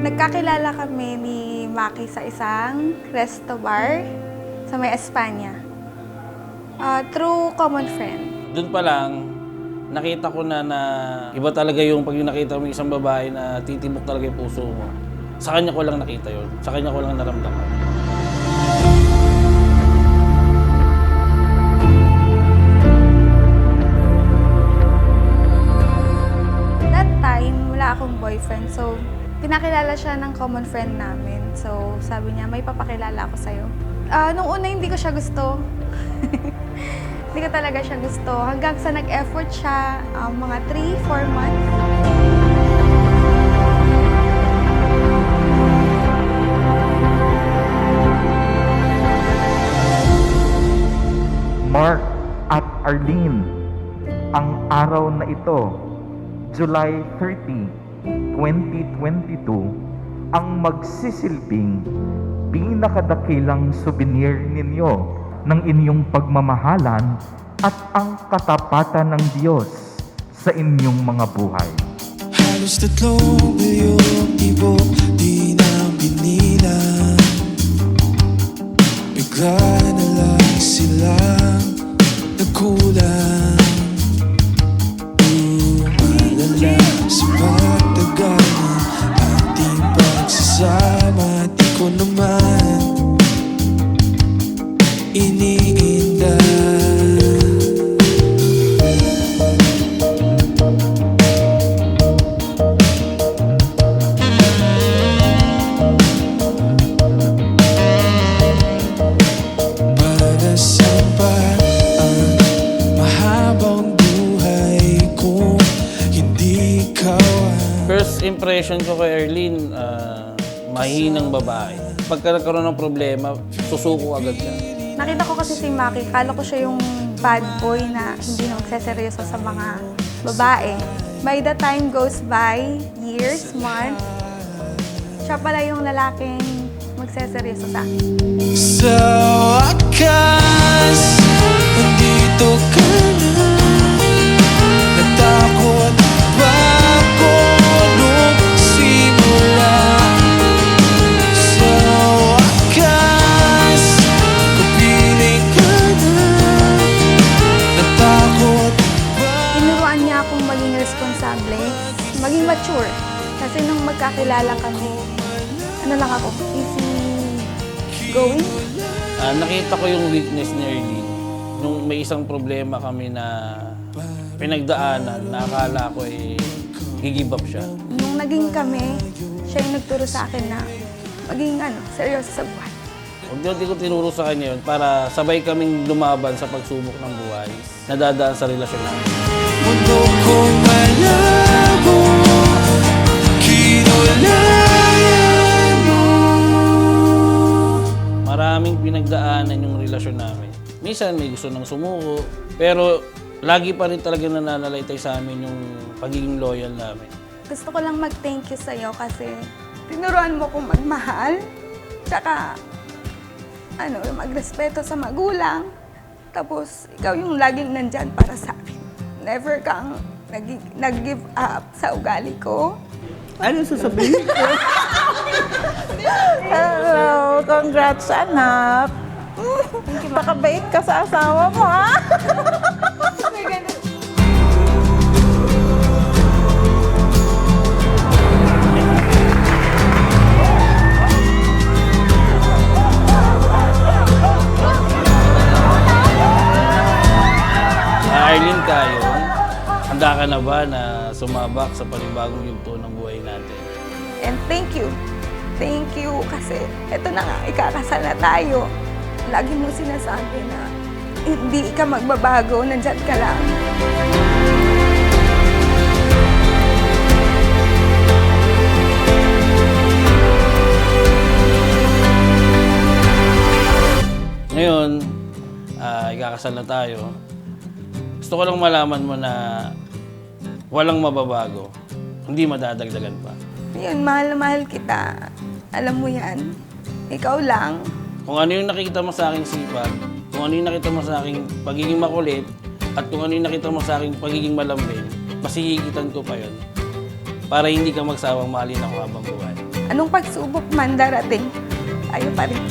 Nagkakilala kami ni Maki sa isang resto bar sa may Espanya. Through common friend. Doon pa lang, nakita ko na iba talaga yung pag yung nakita mo yung isang babae na titibok talaga yung puso mo. Sa kanya ko lang nakita yun. Sa kanya ko lang naramdaman. That time, wala akong boyfriend. So, pinakilala siya ng common friend namin. So, sabi niya, may papakilala ako sa'yo. Nung una, hindi ko siya gusto. Hindi ko talaga siya gusto. Hanggang sa nag-effort siya, mga 3-4 months. Mark at Arlene, ang araw na ito, July 30, 2022, ang magsisilbing pinakadakilang souvenir ninyo ng inyong pagmamahalan at ang katapatan ng Diyos sa inyong mga buhay. Halos 3 bilyong tibok di na binilang. Bigla na lang silang nagkulang. Umalala sa pagtagal ng ating pagsasama. Di ko naman iniinda. Para saan pa ang mahabang buhay kung hindi ikaw ang First impression ko kay Arlene, mahinang babae. Pagka nagkaroon ng problema, susuko agad siya. Nakita ko kasi si Maki, kala ko siya yung bad boy na hindi na magseseryoso sa mga babae. By the time goes by, years, months, siya pala yung lalaking magseseryoso sa akin. sa wakas. Nandito ka na. Natakot ba ako nung simula? Sa wakas, kapiling ka na. Natakot ba? Tinuruan niya akong maging responsable, maging mature. Kasi nung magkakilala kami, ano lang ako, easy going. Nakita ko yung weakness ni Arlene. Nung may isang problema kami na pinagdaanan, na akala ko give up siya. Nung naging kami, siya yung nagturo sa akin na maging seryoso sa buhay. Hindi ko tinuro sa kanya yun para sabay kaming lumaban sa pagsubok ng buhay na dadaan sa relasyon namin. Mundo ko malabo, kinulayan mo. Maraming pinagdaanan yung relasyon namin. Minsan may gusto nang sumuko, pero lagi pa rin talaga nananalaytay sa amin yung pagiging loyal namin. Gusto ko lang mag-thank you sa'yo kasi tinuruan mo kong magmahal, tsaka magrespeto sa magulang. Tapos ikaw yung laging nandyan para sa akin. Never kang nag-give up sa ugali ko. Ano sasabihin ko? Hello, congrats anak. Pakabait ka sa asawa mo, ha? Arlene Cayon, handa ka na ba na sumabak sa panibagong yugto ng buhay natin? And thank you. Thank you kasi eto na nga, ikakasal na tayo. Lagi mo sinasabi na hindi ka magbabago, nandyan ka lang. Ngayon, ikakasal na tayo. Gusto ko lang malaman mo na walang mababago, hindi madadagdagan pa. Yun, mahal na mahal kita. Alam mo yan. Ikaw lang. Kung ano yung nakikita mo sa aking sipag, kung ano yung nakita mo sa aking pagiging makulit, at kung ano yung nakita mo sa aking pagiging malambing, pasihigitan ko pa yun. para hindi ka magsawang mahalin ako habang buhay. Anong pagsubok man darating, tayo pa rin.